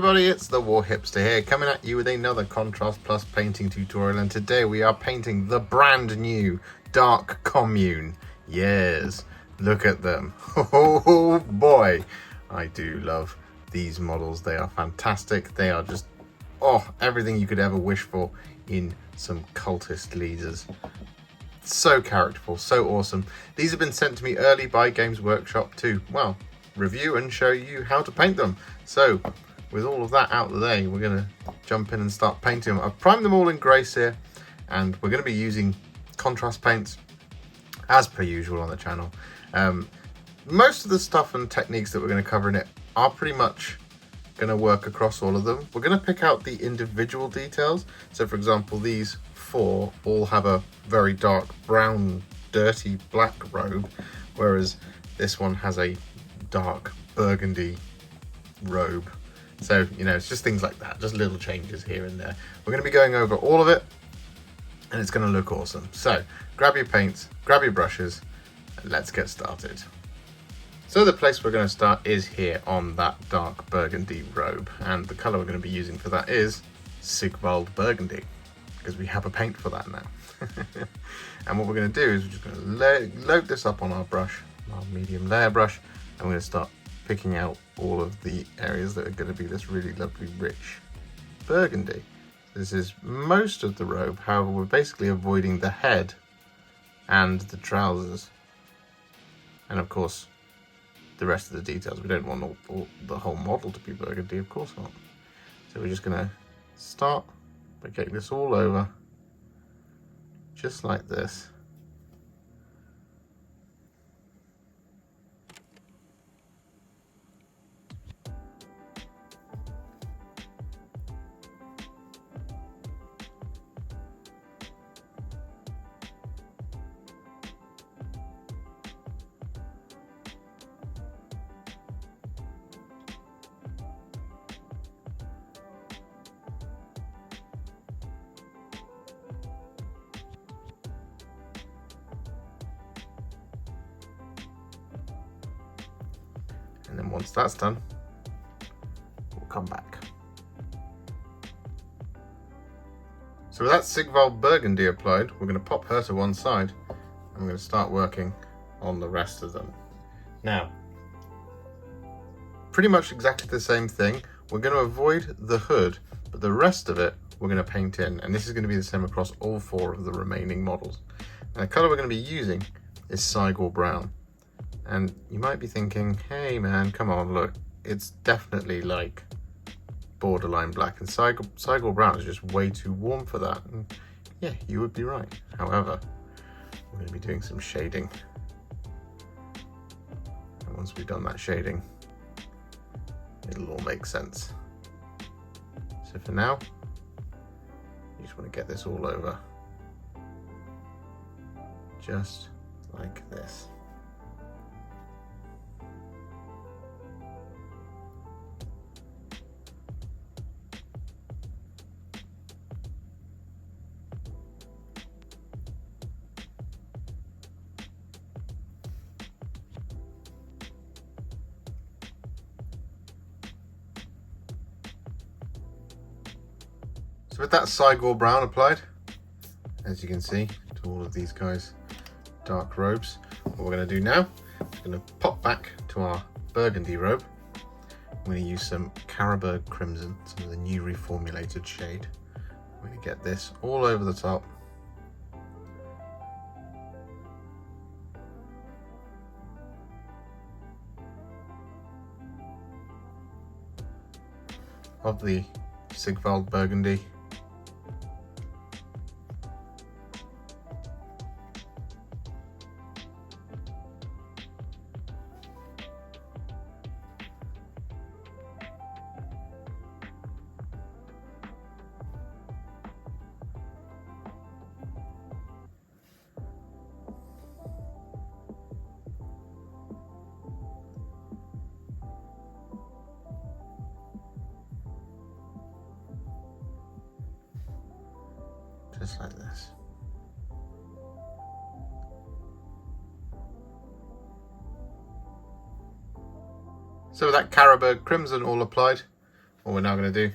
everybody, it's the War Hipster here, coming at you with another Contrast Plus painting tutorial, and today we are painting the brand new Dark Commune. Yes, look at them. Oh boy, I do love these models. They are fantastic. They are just, everything you could ever wish for in some cultist leaders. So characterful, so awesome. These have been sent to me early by Games Workshop to, well, review and show you how to paint them. So with all of that out of the way, we're going to jump in and start painting them. I've primed them all in Grace here, and we're going to be using contrast paints as per usual on the channel. Most of the stuff and techniques that we're going to cover in it are pretty much going to work across all of them. We're going to pick out the individual details. So for example, these four all have a very dark brown, dirty black robe, whereas this one has a dark burgundy robe. So, you know, it's just things like that, just little changes here and there. We're going to be going over all of it, and it's going to look awesome. So grab your paints, grab your brushes, and let's get started. So the place we're going to start is here on that dark burgundy robe, and the colour we're going to be using for that is Sigvald Burgundy, because we have a paint for that now. And what we're going to do is we're just going to load this up on our brush, our medium layer brush, and we're going to start picking out all of the areas that are going to be this really lovely rich burgundy. This is most of the robe, however we're basically avoiding the head and the trousers, and of course the rest of the details. We don't want the whole model to be burgundy, of course not. So we're just going to start by getting this all over, just like this. And then once that's done, we'll come back. So with that Sigvald Burgundy applied, we're going to pop her to one side, and we're going to start working on the rest of them. Now, pretty much exactly the same thing. We're going to avoid the hood, but the rest of it we're going to paint in, and this is going to be the same across all four of the remaining models. Now, the colour we're going to be using is Cygor Brown. And you might be thinking, hey man, come on, look, it's definitely like borderline black, and Cygor Brown is just way too warm for that. And yeah, you would be right. However, we're going to be doing some shading. And once we've done that shading, it'll all make sense. So for now, you just want to get this all over. Just like this. So with that Cygor Brown applied, as you can see, to all of these guys' dark robes, what we're going to do now is going to pop back to our burgundy robe. I'm going to use some Carroburg Crimson, some of the new reformulated shade. I'm going to get this all over the top. Of the Sigvald Burgundy. Just like this. So with that Carroburg Crimson all applied, what we're now going to do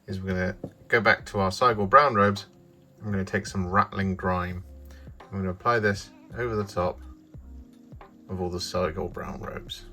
is we're going to go back to our Cygor Brown robes. I'm going to take some Ratling Grime. I'm going to apply this over the top of all the Cygor Brown robes.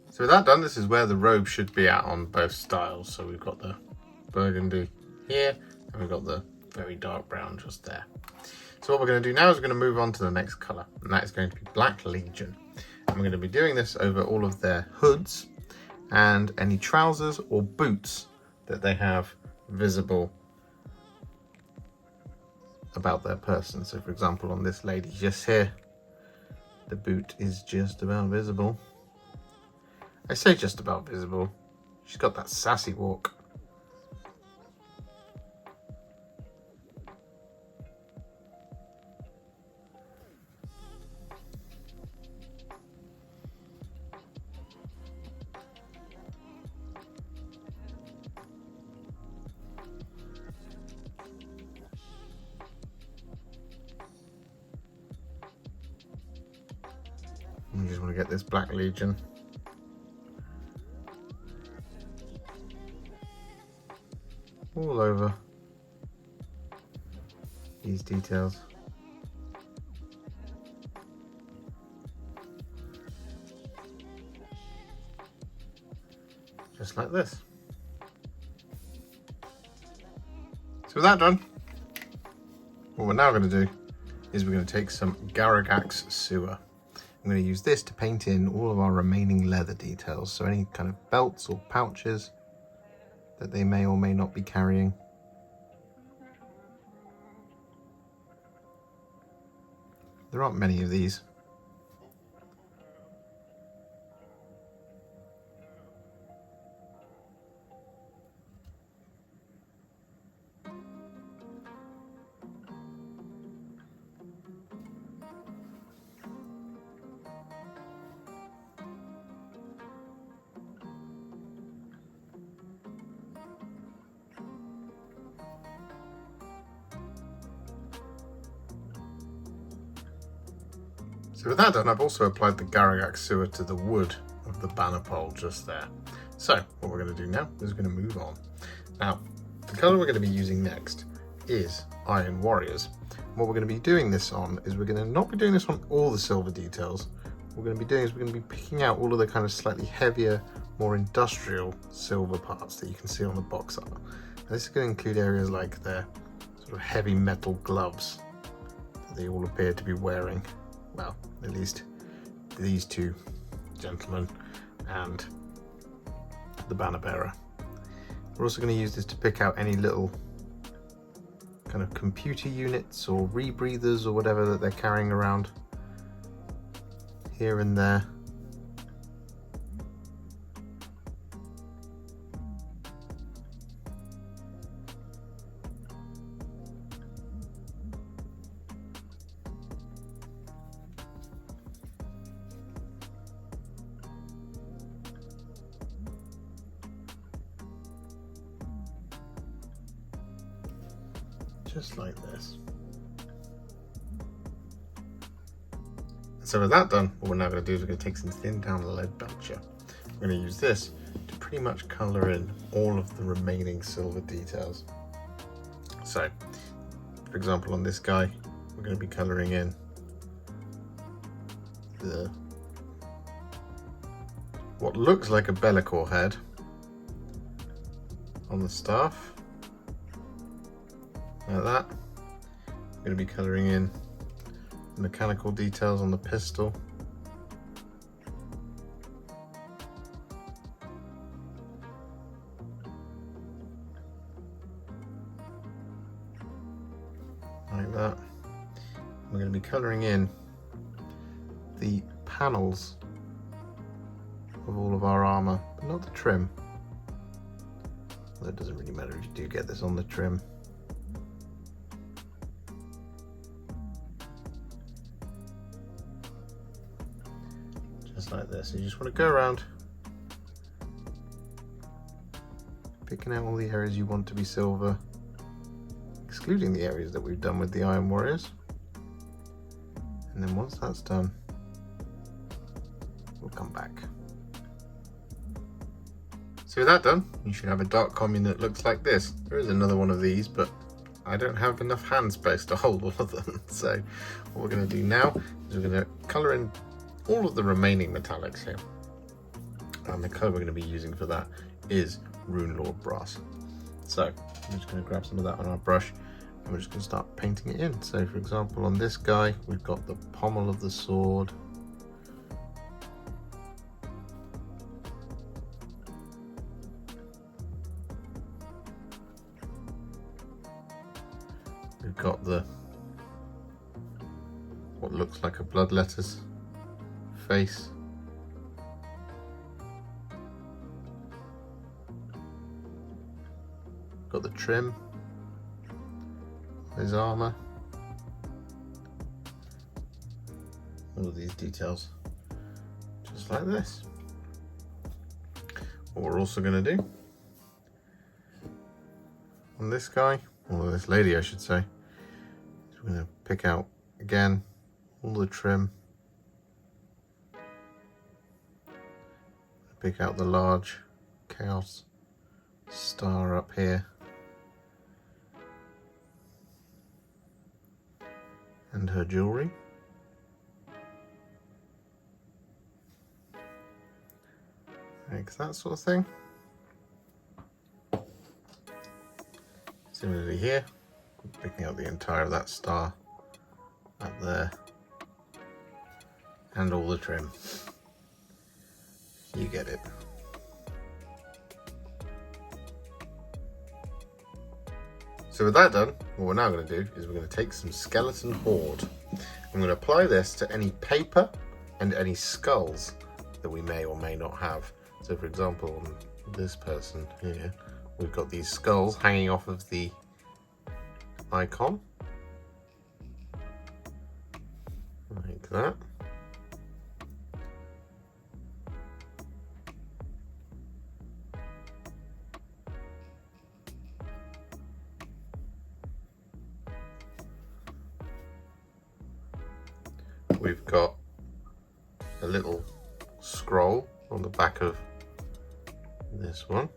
So with that done, this is where the robe should be at on both styles. So we've got the burgundy here, and we've got the very dark brown just there. So what we're going to do now is we're going to move on to the next colour, and that is going to be Black Legion. And we're going to be doing this over all of their hoods and any trousers or boots that they have visible about their person. So for example, on this lady just here, the boot is just about visible. I say just about visible. She's got that sassy walk. You just want to get this Black Legion. All over these details. Just like this. So with that done, what we're now going to do is we're going to take some GARAGHAK'S sewer. I'm going to use this to paint in all of our remaining leather details. So any kind of belts or pouches that they may or may not be carrying. There aren't many of these. So with that done, I've also applied the GARAGHAK'S sewer to the wood of the banner pole just there. So what we're going to do now is we're going to move on. Now, the colour we're going to be using next is Iron Warriors. What we're going to be doing this on is we're going to not be doing this on all the silver details. What we're going to be doing is we're going to be picking out all of the kind of slightly heavier, more industrial silver parts that you can see on the box art. Now, this is going to include areas like their sort of heavy metal gloves that they all appear to be wearing. Well, at least these two gentlemen and the banner bearer. We're also going to use this to pick out any little kind of computer units or rebreathers or whatever that they're carrying around here and there. Just like this. So with that done, what we're now going to do is we're going to take some thin down Leadbelcher. We're going to use this to pretty much colour in all of the remaining silver details. So, for example, on this guy, we're going to be colouring in the what looks like a Bellicor head on the staff. Like that. I'm going to be colouring in the mechanical details on the pistol. Like that. we're going to be colouring in the panels of all of our armour, but not the trim. Although it doesn't really matter if you do get this on the trim. Just like this. You just want to go around picking out all the areas you want to be silver, excluding the areas that we've done with the Iron Warriors. And then once that's done, we'll come back. So with that done, you should have a Dark Commune that looks like this. There is another one of these, but I don't have enough hand space to hold all of them. So what we're going to do now is we're going to colour in all of the remaining metallics here. And the colour we're going to be using for that is Runelord Brass. So I'm just going to grab some of that on our brush and we're just going to start painting it in. So for example, on this guy, we've got the pommel of the sword. We've got the what looks like a bloodletter's face. Got the trim, his armour, all of these details, just like this. What we're also going to do on this guy, or this lady I should say, is we're going to pick out again all the trim, pick out the large chaos star up here, and her jewellery. Like that sort of thing. Similarly here, picking out the entire of that star up there, and all the trim. You get it. So with that done, what we're now going to do is we're going to take some skeleton Horde. I'm going to apply this to any paper and any skulls that we may or may not have. So for example, on this person here, we've got these skulls hanging off of the icon, like that. We've got a little scroll on the back of this one.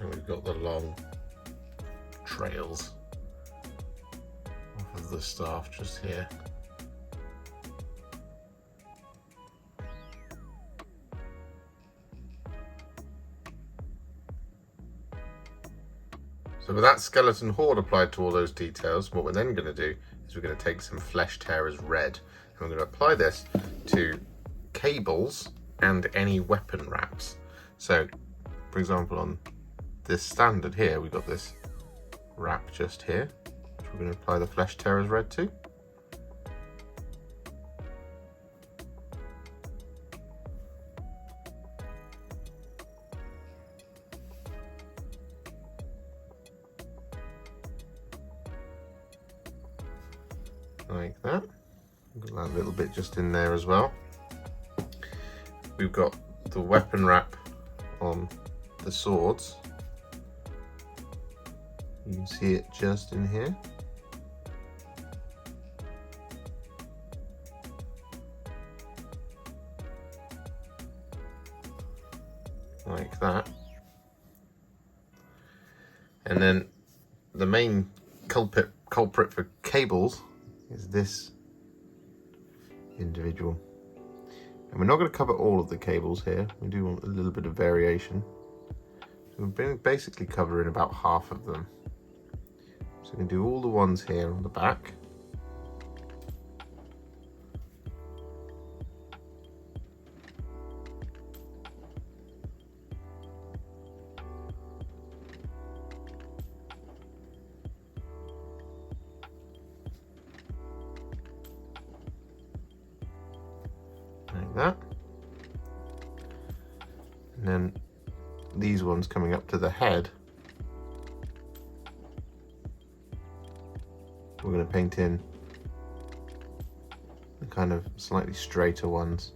And we've got the long trails off of the staff just here. So with that skeleton Horde applied to all those details, what we're then going to do is we're going to take some Flesh Tearers Red and we're going to apply this to cables and any weapon wraps. So for example, on this standard here, we've got this wrap just here, which we're going to apply the Flesh Tearers Red to. Like that. Got that little bit just in there as well. We've got the weapon wrap on the swords. You can see it just in here. Like that. And then the main culprit for cables is this individual. And we're not going to cover all of the cables here. We do want a little bit of variation. So we're basically covering about half of them. So we can do all the ones here on the back. Like that. And then these ones coming up to the head, we're going to paint in the kind of slightly straighter ones.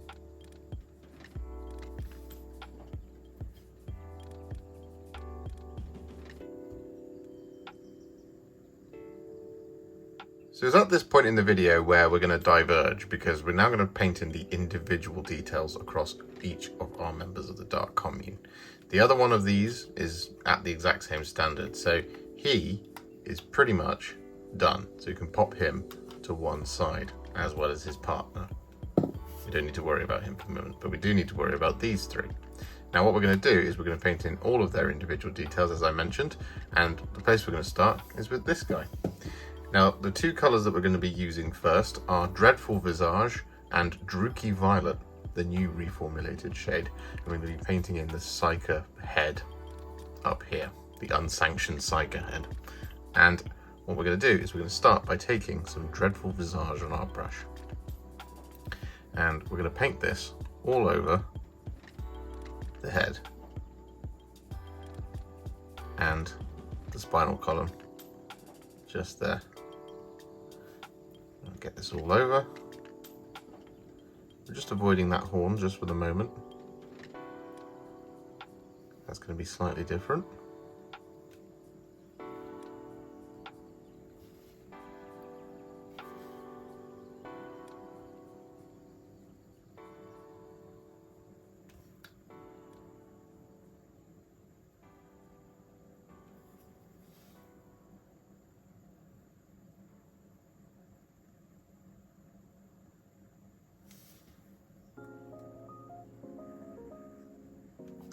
So it's at this point in the video where we're going to diverge, because we're now going to paint in the individual details across each of our members of the Dark Commune. The other one of these is at the exact same standard, so he is pretty much done. So you can pop him to one side, as well as his partner. We don't need to worry about him for the moment, but we do need to worry about these three. Now what we're going to do is we're going to paint in all of their individual details, as I mentioned, and the place we're going to start is with this guy. Now, the two colours that we're going to be using first are Dreadful Visage and Druchii Violet, the new reformulated shade. And we're going to be painting in the Sycorax head up here, the unsanctioned Sycorax head. And what we're going to do is we're going to start by taking some Dreadful Visage on our brush. And we're going to paint this all over the head and the spinal column, just there. I'll get this all over. We're just avoiding that horn just for the moment. That's going to be slightly different.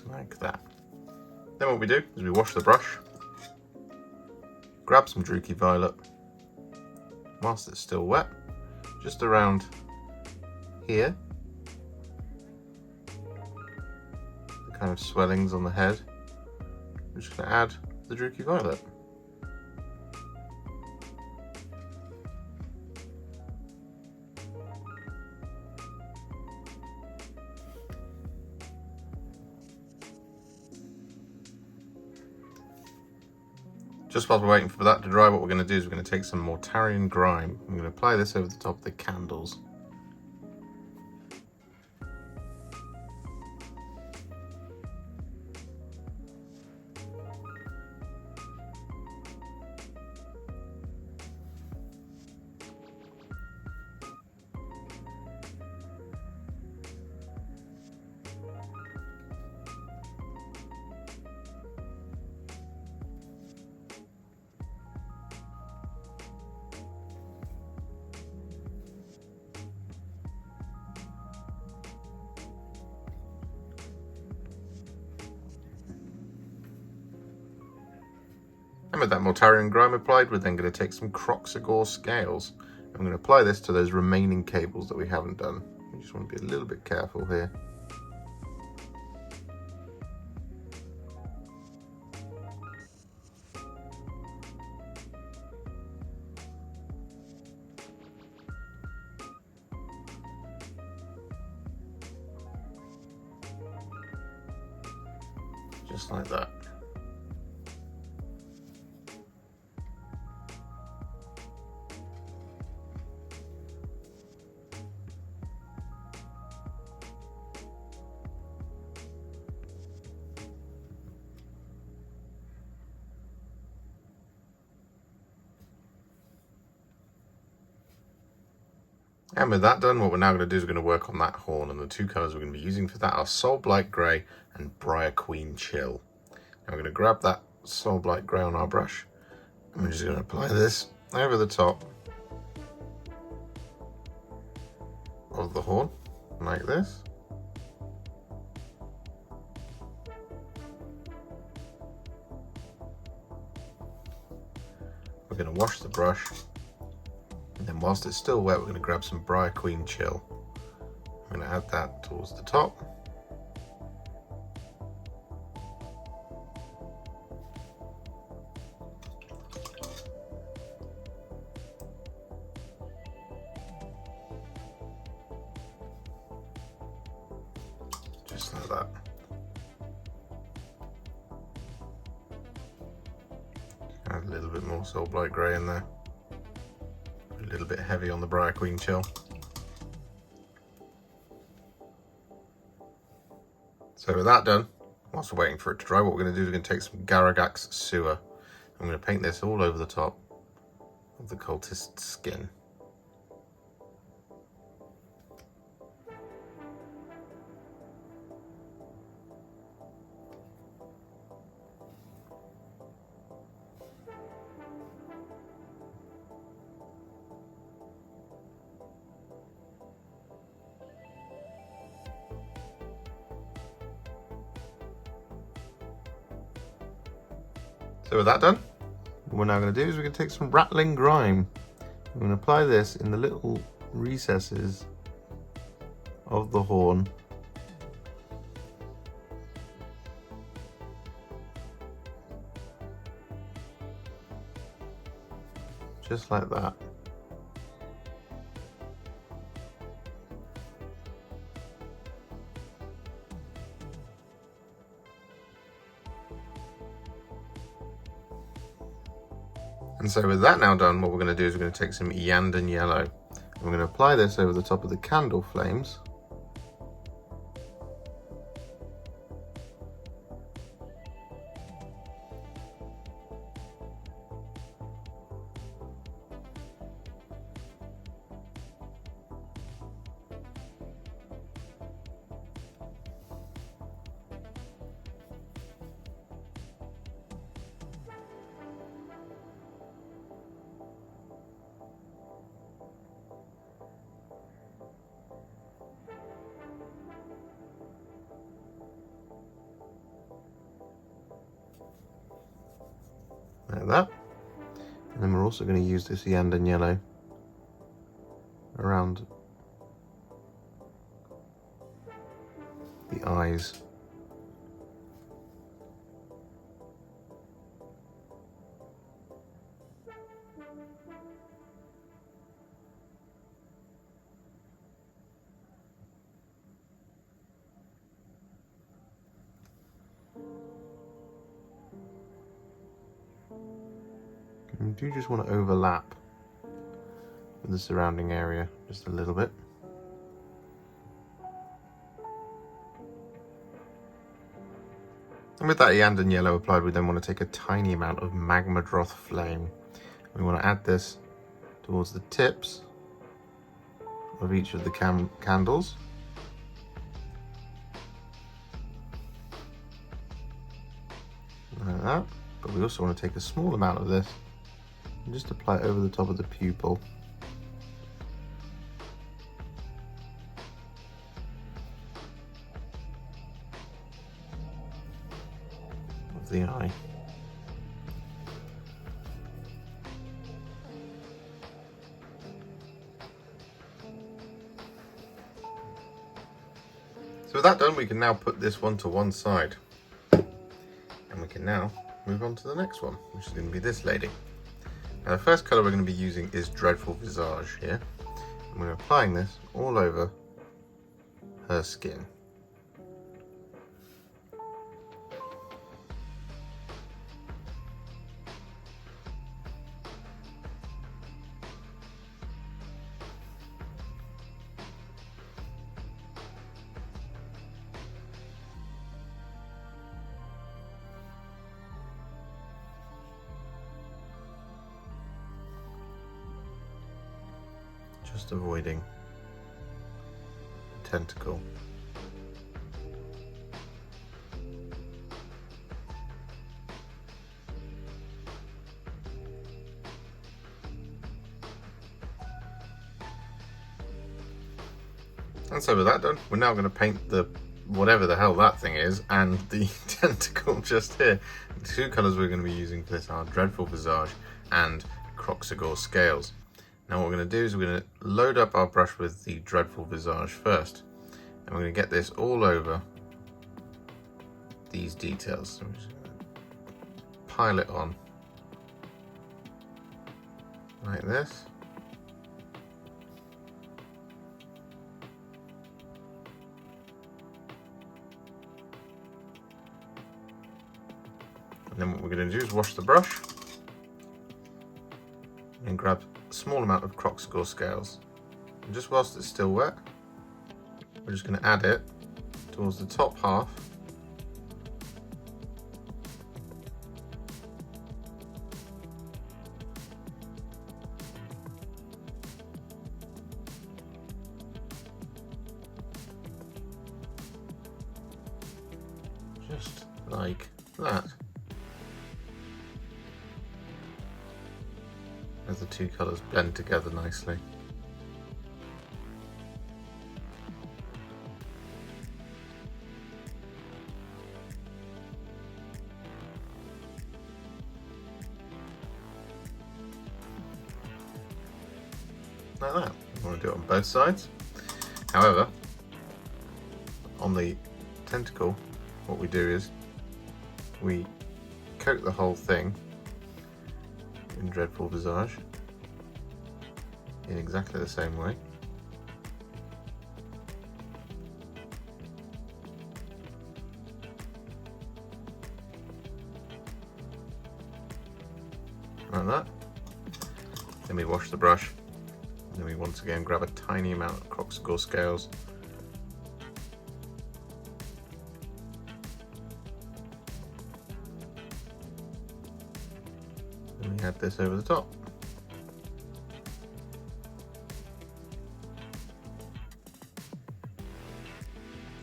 Like that. Then what we do is we wash the brush, grab some Druchii Violet, whilst it's still wet, just around here, the kind of swellings on the head. We're just going to add the Druchii Violet. Just while we're waiting for that to dry, what we're going to do is we're going to take some Mortarion Grime. I'm going to apply this over the top of the candles. And with that Mortarion Grime applied, we're then going to take some Kroxigor Scales. I'm going to apply this to those remaining cables that we haven't done. You just want to be a little bit careful here. Just like that. And with that done, what we're now going to do is we're going to work on that horn, and the two colours we're going to be using for that are Soulblight Grey and Briar Queen Chill. Now we're going to grab that Soulblight Grey on our brush, and we're just going to apply this over the top of the horn, like this. we're going to wash the brush, and then whilst it's still wet, we're going to grab some Briar Queen Chill. I'm going to add that towards the top. Just like that. Add a little bit more Soulblight Grey in there. A little bit heavy on the Briar Queen Chill. So with that done, whilst we're waiting for it to dry, what we're going to do is we're going to take some GARAGHAK'S Sewer. I'm going to paint this all over the top of the cultist's skin. So with that done, what we're now going to do is we're going to take some Ratling Grime. We're going to apply this in the little recesses of the horn. Just like that. And so with that now done, what we're going to do is we're going to take some Iyanden Yellow. And we're going to apply this over the top of the candle flames. Like that. And then we're also going to use this Iyanden Yellow around the eyes. You do just want to overlap with the surrounding area just a little bit. And with that Iyanden Yellow applied, we then want to take a tiny amount of Magmadroth Flame. We want to add this towards the tips of each of the candles. Like that. But we also want to take a small amount of this and just apply it over the top of the pupil. Of the eye. So with that done, we can now put this one to one side. And we can now move on to the next one, which is going to be this lady. Now the first colour we're going to be using is Dreadful Visage here. And we're applying this all over her skin. Just avoiding the tentacle. And so with that done, we're now going to paint the whatever the hell that thing is and the tentacle just here. The two colours we're going to be using for this are Dreadful Visage and Kroxigor Scales. Now what we're going to do is we're going to load up our brush with the Dreadful Visage first. And we're going to get this all over these details. So we're just going to pile it on like this. And then what we're going to do is wash the brush and grab a small amount of Kroxigor Scales. And just whilst it's still wet, we're just going to add it towards the top half just like that. As the two colours blend together nicely. Like that. I want to do it on both sides. However, on the tentacle, what we do is we coat the whole thing in Dreadful Visage in exactly the same way. Like that. Then we wash the brush. And then we once again grab a tiny amount of Kroxigor Scales. And we add this over the top.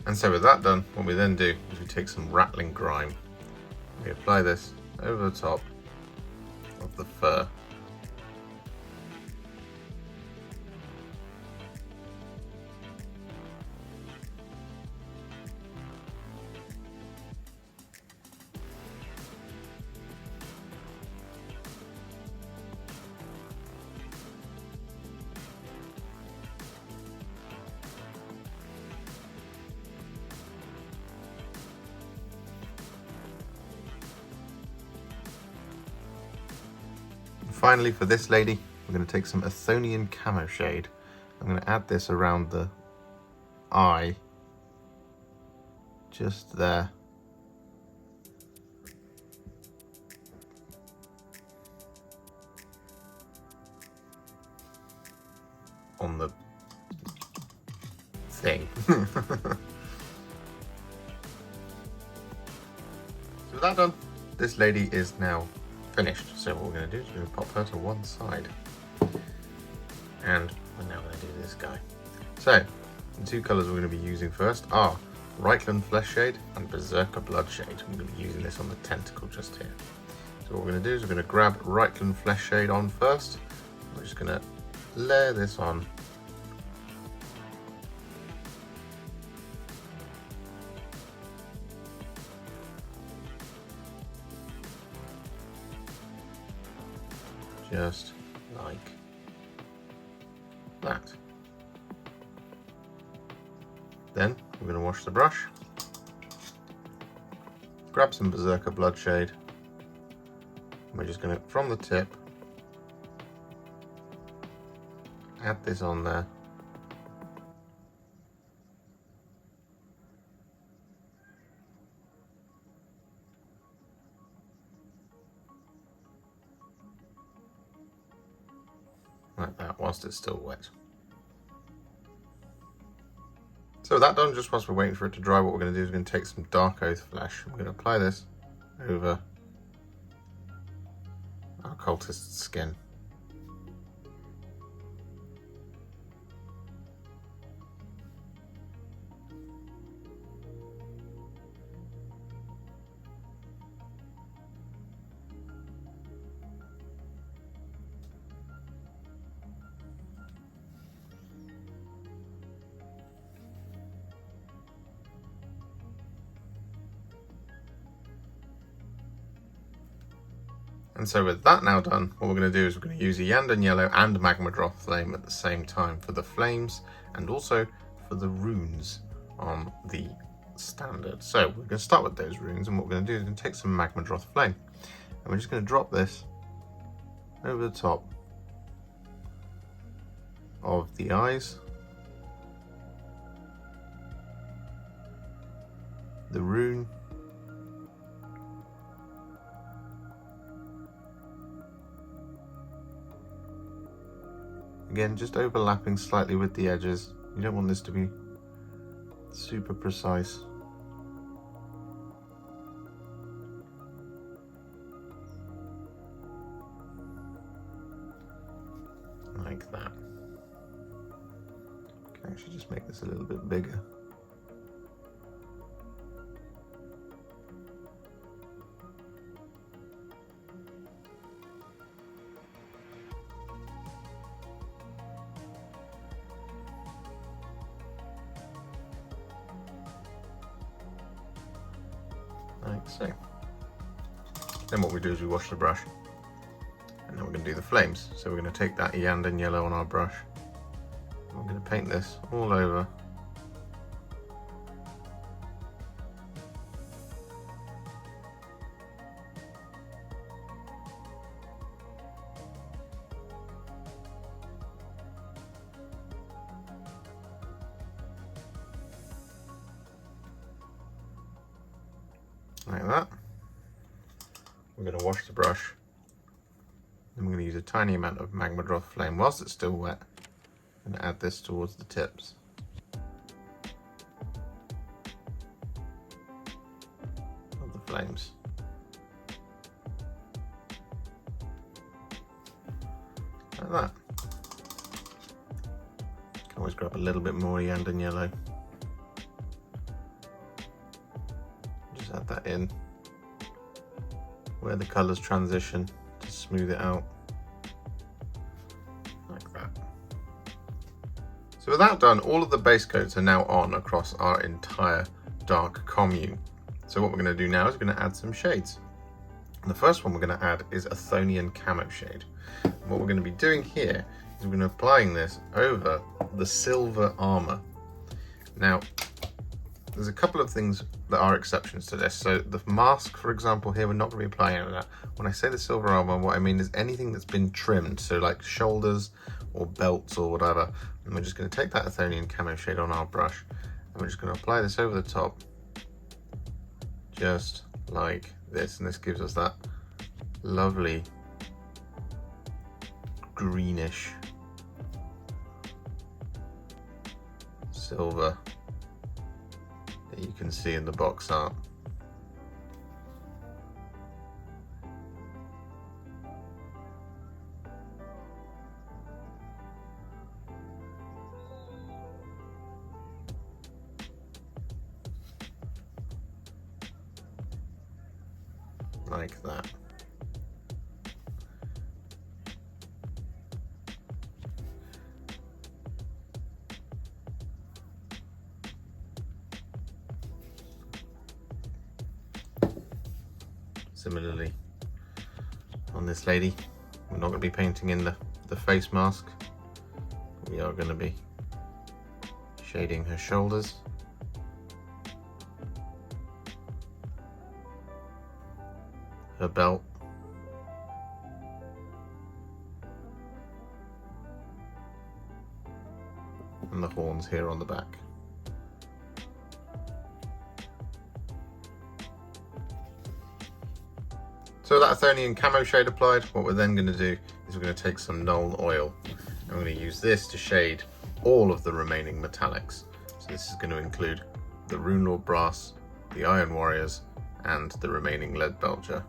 And so with that done, what we then do is we take some Ratling Grime. We apply this over the top of the fur. Finally, for this lady, we're going to take some Athonian Camoshade. I'm going to add this around the eye, just there. On the thing. So with that done, this lady is now finished. So what we're going to do is we're going to pop her to one side, and we're now going to do this guy. So the two colours we're going to be using first are Reikland Fleshshade and Berserker Bloodshade. We're going to be using this on the tentacle just here. So what we're going to do is we're going to grab Reikland Fleshshade on first. We're just going to layer this on. Just like that. Then we're going to wash the brush, grab some Berserker Bloodshade, and we're just going to, from the tip, add this on there. Like that, whilst it's still wet. So with that done, just whilst we're waiting for it to dry, what we're going to do is we're going to take some Darkoath Flesh. We're going to apply this over our cultist's skin. And so with that now done, what we're going to do is we're going to use Iyanden Yellow and Magmadroth Flame at the same time for the flames and also for the runes on the standard. So we're going to start with those runes, and what we're going to do is we're going to take some Magmadroth Flame and we're just going to drop this over the top of the eyes, the rune, again just overlapping slightly with the edges. You don't want this to be super precise. Like that. Can actually just make this a little bit bigger. Like so. Then what we do is we wash the brush, and then we're going to do the flames. So we're going to take that Iyanden Yellow on our brush, and we're going to paint this all over. Like that. We're going to wash the brush, and we're going to use a tiny amount of Magmadroth Flame whilst it's still wet, and add this towards the tips. Of the flames. Like that. Can always grab a little bit more Iyanden Yellow. Just add that in where the colours transition to smooth it out, like that. So with that done, all of the base coats are now on across our entire Dark Commune. So what we're going to do now is we're going to add some shades. And the first one we're going to add is Athonian Camoshade. And what we're going to be doing here is we're going to be applying this over the silver armour. Now, there's a couple of things that are exceptions to this. So the mask, for example, here, we're not going to be applying any of that. When I say the silver armor, what I mean is anything that's been trimmed, so like shoulders or belts or whatever. And we're just going to take that Athonian Camoshade on our brush, and we're just going to apply this over the top, just like this. And this gives us that lovely greenish silver that you can see in the box art. Like that. Similarly, on this lady, we're not going to be painting in the face mask. We are going to be shading her shoulders. Her belt. And the horns here on the back. So that Athonian Camoshade applied, what we're then going to do is we're going to take some Nuln Oil, and we're going to use this to shade all of the remaining metallics. So this is going to include the Runelord Brass, the Iron Warriors, and the remaining Leadbelcher.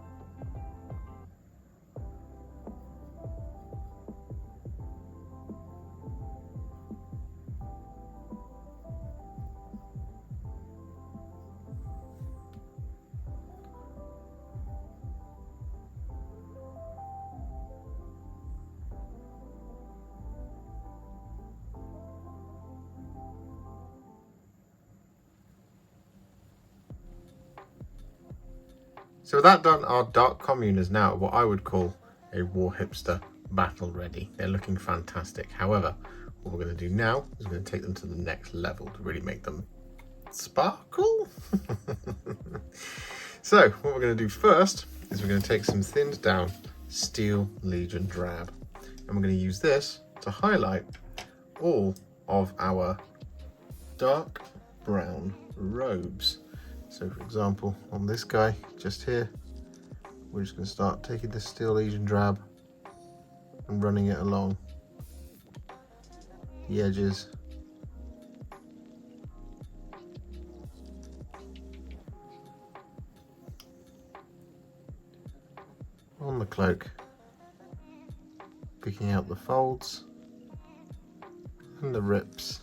So with that done, our Dark Commune is now what I would call a War Hipster battle ready. They're looking fantastic. However, what we're going to do now is we're going to take them to the next level to really make them sparkle. So what we're going to do first is we're going to take some thinned down Steel Legion Drab, and we're going to use this to highlight all of our dark brown robes. So for example, on this guy just here, we're just going to start taking this Steel Legion Drab and running it along the edges. On the cloak, picking out the folds and the rips.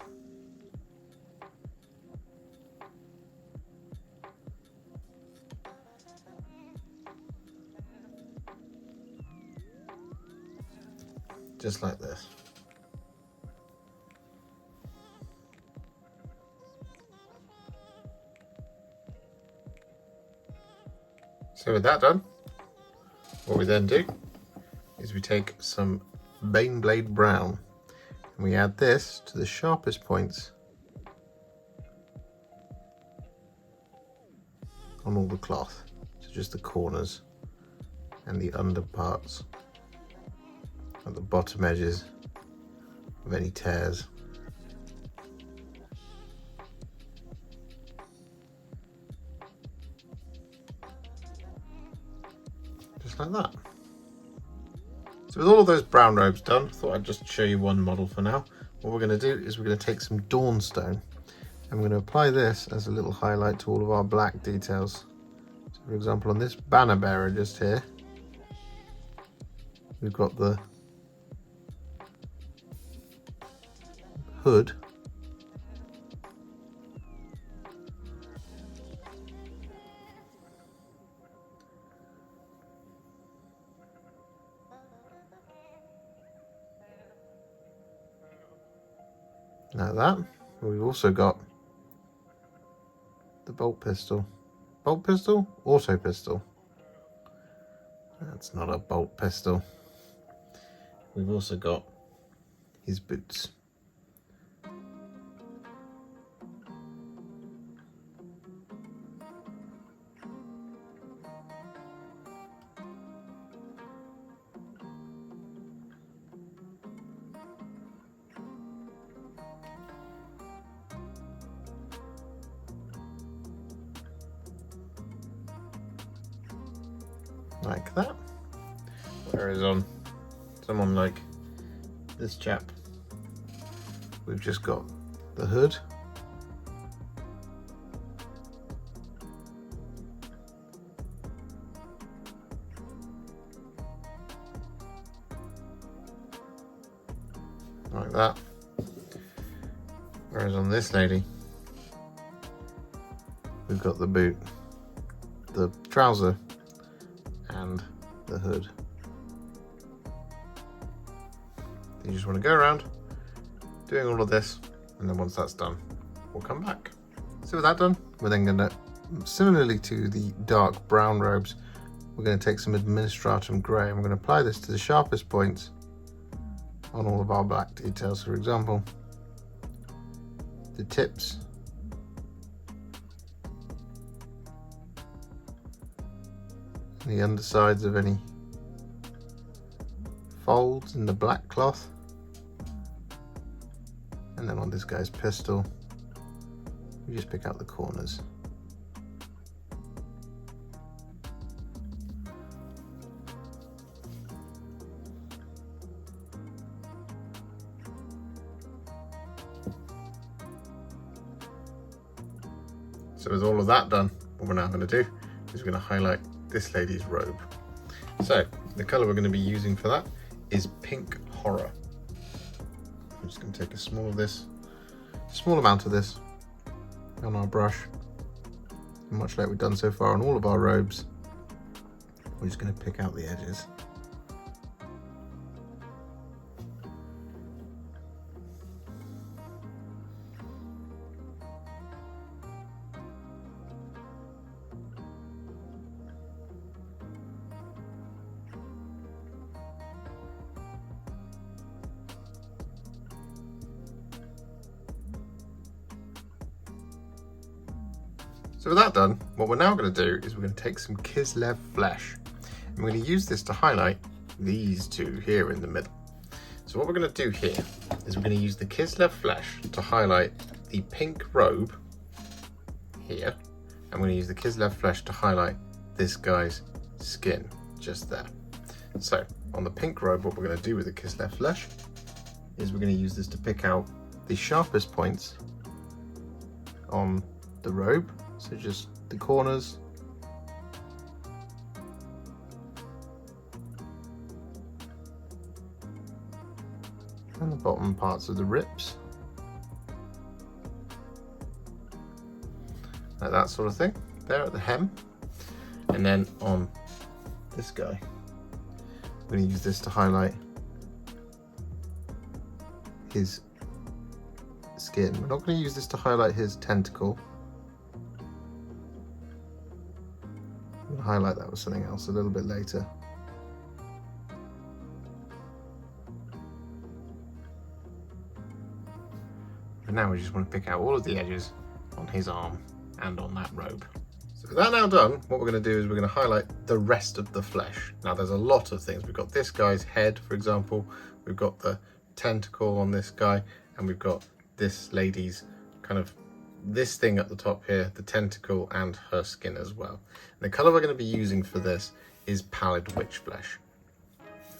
Just like this. So with that done, what we then do is we take some Baneblade Brown and we add this to the sharpest points on all the cloth, so just the corners and the under parts at the bottom edges of any tears. Just like that. So with all of those brown robes done, I thought I'd just show you one model for now. What we're going to do is we're going to take some Dawnstone and we're going to apply this as a little highlight to all of our black details. So for example, on this banner bearer just here, we've got the hood, like that. We've also got the bolt pistol, auto pistol. That's not a bolt pistol. We've also got his boots. Like that. Whereas on someone like this chap, we've just got the hood, like that. Whereas on this lady, we've got the boot, the trouser, and the hood. You just want to go around doing all of this, and then once that's done, we'll come back. So with that done, we're then going to, similarly to the dark brown robes, we're going to take some Administratum Grey and we're going to apply this to the sharpest points on all of our black details. For example, the tips, the undersides of any folds in the black cloth, and then on this guy's pistol we just pick out the corners. So with all of that done, what we're now going to do is we're going to highlight this lady's robe. So the colour we're going to be using for that is Pink Horror. I'm just going to take a small amount of this on our brush, and much like we've done so far on all of our robes, we're just going to pick out the edges. So with that done, what we're now going to do is we're going to take some Kislev Flesh. And we're going to use this to highlight these two here in the middle. So what we're going to do here is we're going to use the Kislev Flesh to highlight the pink robe here. And we're going to use the Kislev Flesh to highlight this guy's skin just there. So on the pink robe, what we're going to do with the Kislev Flesh is we're going to use this to pick out the sharpest points on the robe. So just the corners, and the bottom parts of the ribs, like that sort of thing, there at the hem. And then on this guy, we're going to use this to highlight his skin. We're not going to use this to highlight his tentacle. I'm going to highlight that with something else a little bit later. And now we just want to pick out all of the edges on his arm and on that robe. So with that now done, what we're going to do is we're going to highlight the rest of the flesh. Now there's a lot of things. We've got this guy's head, for example. We've got the tentacle on this guy, and we've got this lady's kind of this thing at the top here, the tentacle, and her skin as well. And the colour we're going to be using for this is Pallid Witch Flesh.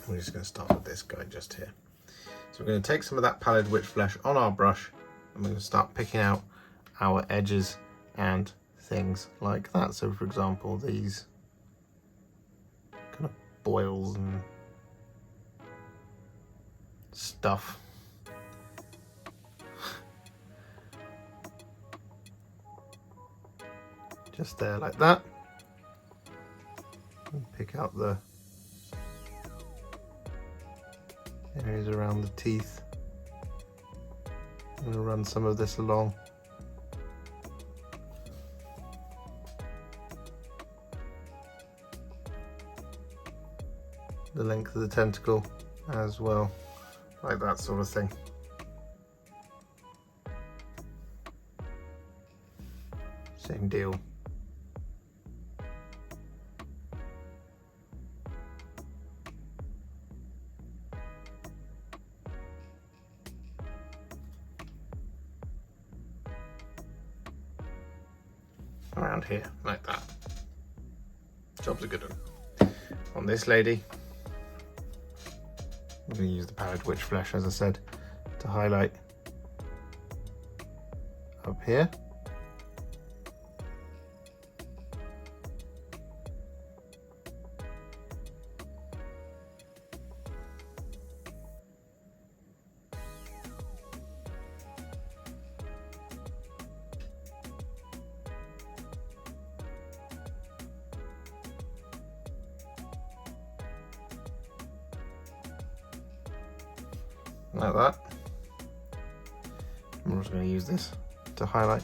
We're just going to start with this guy just here. So we're going to take some of that Pallid Witch Flesh on our brush, and we're going to start picking out our edges and things like that. So for example, these kind of boils and stuff. Just there like that. And pick out the areas around the teeth. I'm going to run some of this along. The length of the tentacle as well, like that sort of thing. Same deal. Around here, like that. Job's a good one. On this lady, I'm going to use the Pallid Witch Flesh, as I said, to highlight up here. Like that. I'm also going to use this to highlight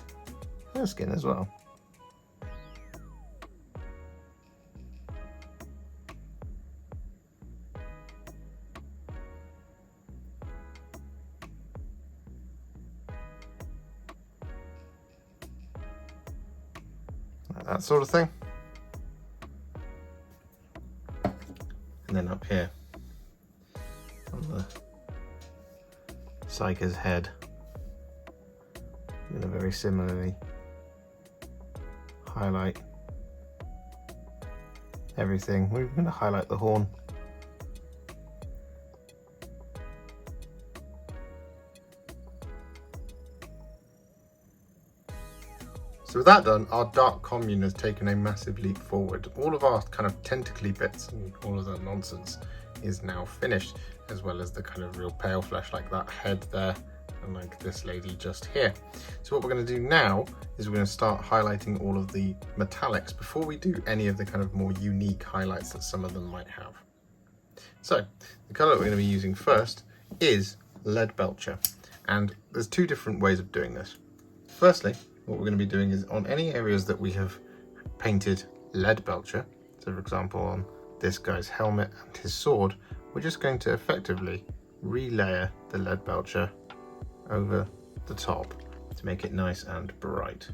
her skin as well. Like that sort of thing. And then up here on the Cygor's head, I'm going to very similarly highlight everything. We're going to highlight the horn. So with that done, our Dark Commune has taken a massive leap forward. All of our kind of tentacly bits and all of that nonsense is now finished, as well as the kind of real pale flesh like that head there and like this lady just here. So what we're going to do now is we're going to start highlighting all of the metallics before we do any of the kind of more unique highlights that some of them might have. So the colour that we're going to be using first is Leadbelcher, and there's two different ways of doing this. Firstly, what we're going to be doing is on any areas that we have painted Leadbelcher, so for example on this guy's helmet and his sword, we're just going to effectively relayer the Leadbelcher over the top to make it nice and bright.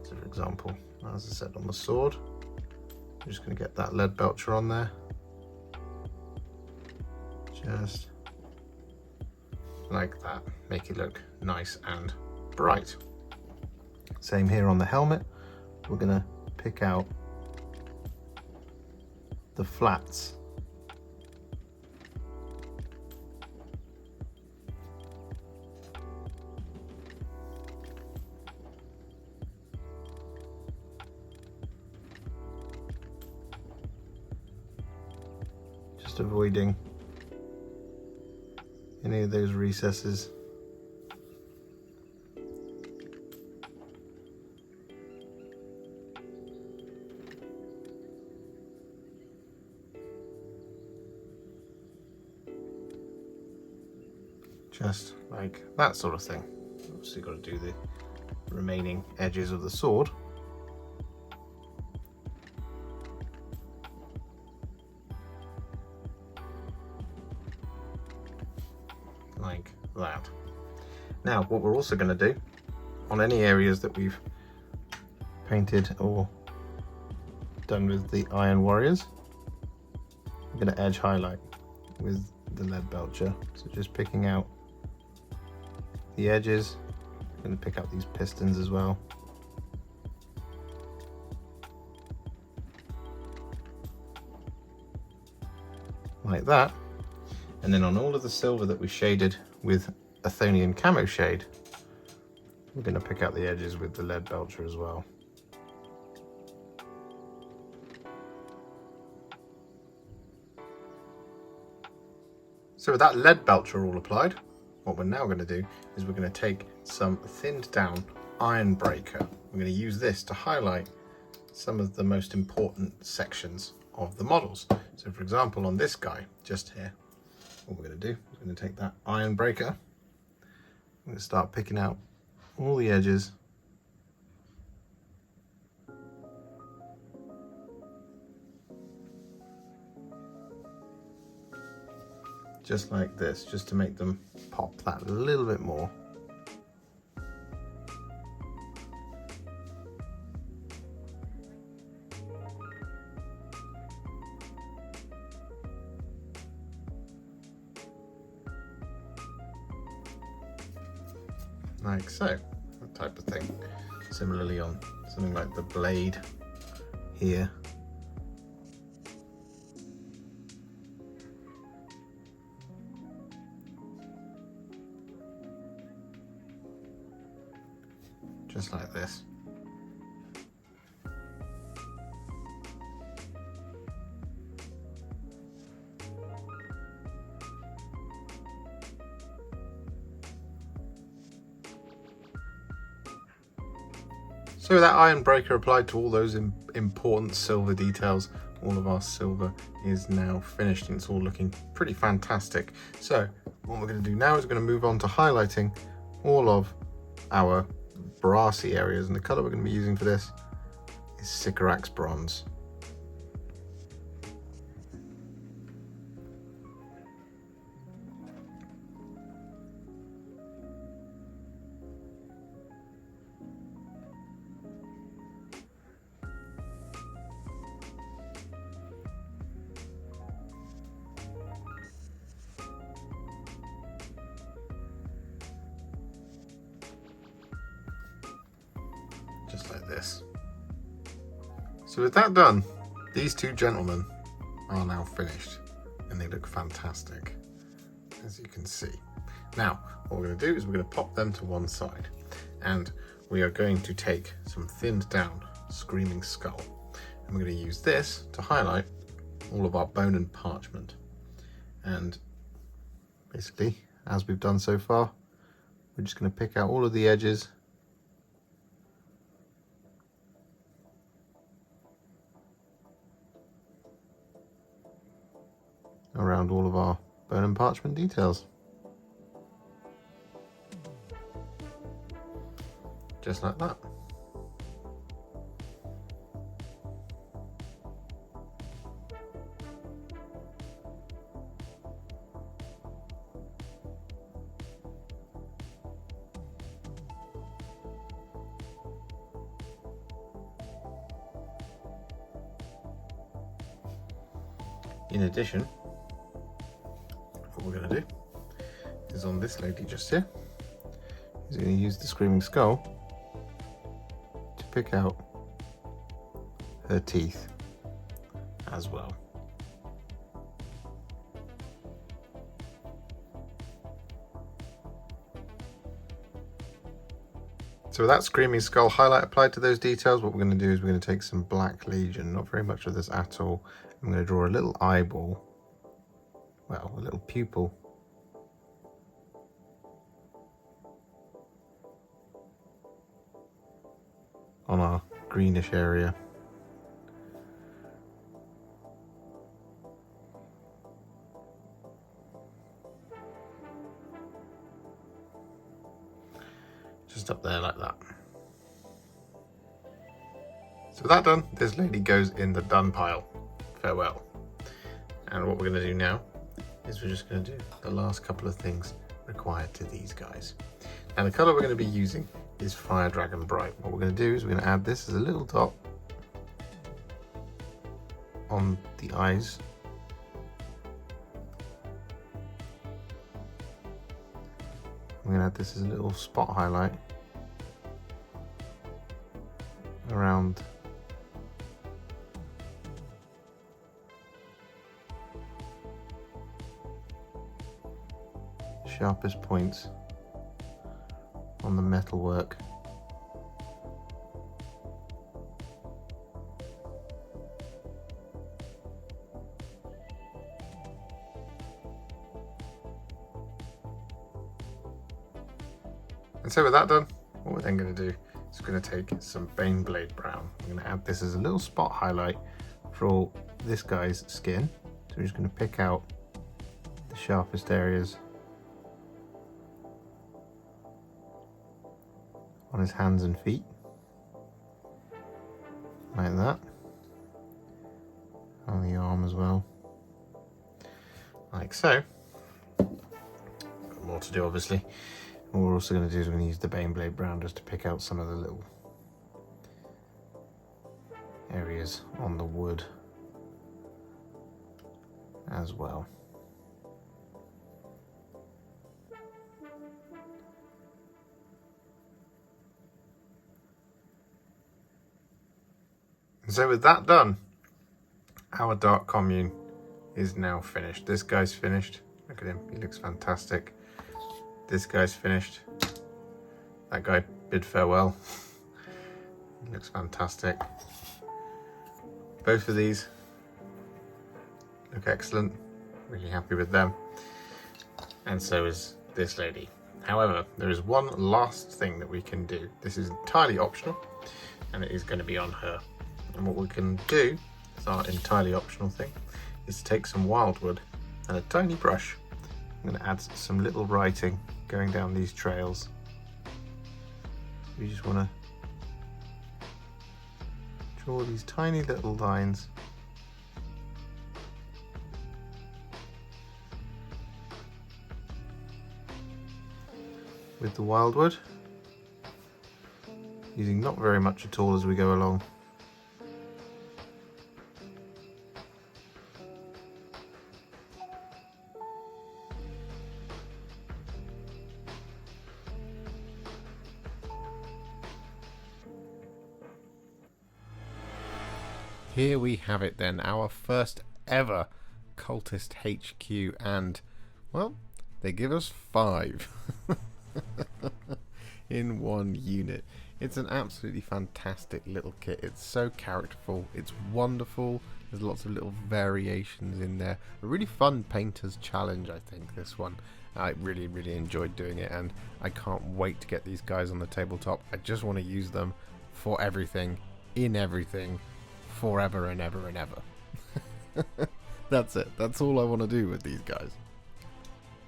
So for example, as I said, on the sword. I'm just going to get that Leadbelcher on there. Just like that. Make it look nice and bright. Same here on the helmet. We're going to pick out the flats. Just avoiding any of those recesses. Just like that sort of thing. Obviously got to do the remaining edges of the sword. Like that. Now what we're also going to do on any areas that we've painted or done with the Iron Warriors, I'm going to edge highlight with the Leadbelcher. So just picking out the edges. I'm going to pick up these pistons as well. Like that. And then on all of the silver that we shaded with Athonian Camoshade, we're going to pick out the edges with the Leadbelcher as well. So with that Leadbelcher all applied, what we're now going to do is we're going to take some thinned down Ironbreaker. We're going to use this to highlight some of the most important sections of the models. So for example, on this guy, just here, what we're going to do is we're going to take that Ironbreaker. I'm going to start picking out all the edges. Just like this, just to make them pop that a little bit more. Like so, that type of thing. Similarly on something like the blade here. Just like this. So with that Ironbreaker applied to all those important silver details, all of our silver is now finished and it's all looking pretty fantastic. So what we're going to do now is we're going to move on to highlighting all of our brassy areas, and the colour we're going to be using for this is Sycorax Bronze. Just like this. So with that done, these two gentlemen are now finished and they look fantastic, as you can see. Now what we're going to do is we're going to pop them to one side, and we are going to take some thinned down Screaming Skull, and we're going to use this to highlight all of our bone and parchment. And basically, as we've done so far, we're just going to pick out all of the edges around all of our bone and parchment details. Just like that. In addition, what we're going to do is on this lady just here, is going to use the Screaming Skull to pick out her teeth as well. So with that Screaming Skull highlight applied to those details, what we're going to do is we're going to take some Black Legion, not very much of this at all. I'm going to draw a little eyeball, well, a little pupil. On our greenish area. Just up there like that. So with that done, this lady goes in the done pile. Farewell. And what we're going to do now is we're just going to do the last couple of things required to these guys. Now the colour we're going to be using is Fire Dragon Bright. What we're going to do is we're going to add this as a little dot on the eyes. I'm going to add this as a little spot highlight around sharpest points on the metalwork. And so with that done, what we're then going to do is we're going to take some Baneblade Brown. I'm going to add this as a little spot highlight for this guy's skin. So we're just going to pick out the sharpest areas on his hands and feet, like that, on the arm as well, like so. Got more to do obviously. What we're also going to do is we're going to use the Baneblade Brown just to pick out some of the little areas on the wood as well. And so with that done, our Dark Commune is now finished. This guy's finished. Look at him, he looks fantastic. This guy's finished. That guy bid farewell. He looks fantastic. Both of these look excellent. Really happy with them. And so is this lady. However, there is one last thing that we can do. This is entirely optional, and it is going to be on her. And what we can do, as our entirely optional thing, is to take some wildwood and a tiny brush. I'm going to add some little writing going down these trails. We just want to draw these tiny little lines with the wildwood, using not very much at all as we go along. Here we have it then, our first ever Cultist HQ, and, well, they give us 5 in one unit. It's an absolutely fantastic little kit. It's so characterful, it's wonderful, there's lots of little variations in there. A really fun painter's challenge, I think, this one. I really enjoyed doing it, and I can't wait to get these guys on the tabletop. I just want to use them for everything, in everything, forever and ever and ever. That's it. That's all I want to do with these guys.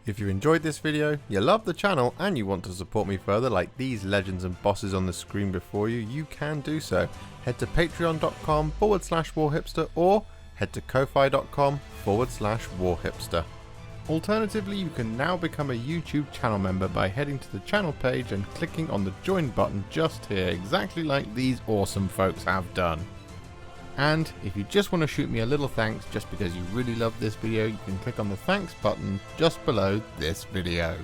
If you enjoyed this video, you love the channel, and you want to support me further like these legends and bosses on the screen before you, you can do so. Head to patreon.com/warhipster or head to ko-fi.com/warhipster. Alternatively, you can now become a YouTube channel member by heading to the channel page and clicking on the join button just here, exactly like these awesome folks have done. And if you just want to shoot me a little thanks just because you really love this video, you can click on the thanks button just below this video.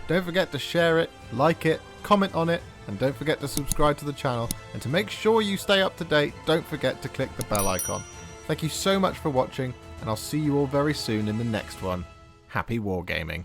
Don't forget to share it, like it, comment on it, and don't forget to subscribe to the channel. And to make sure you stay up to date, don't forget to click the bell icon. Thank you so much for watching, and I'll see you all very soon in the next one. Happy wargaming.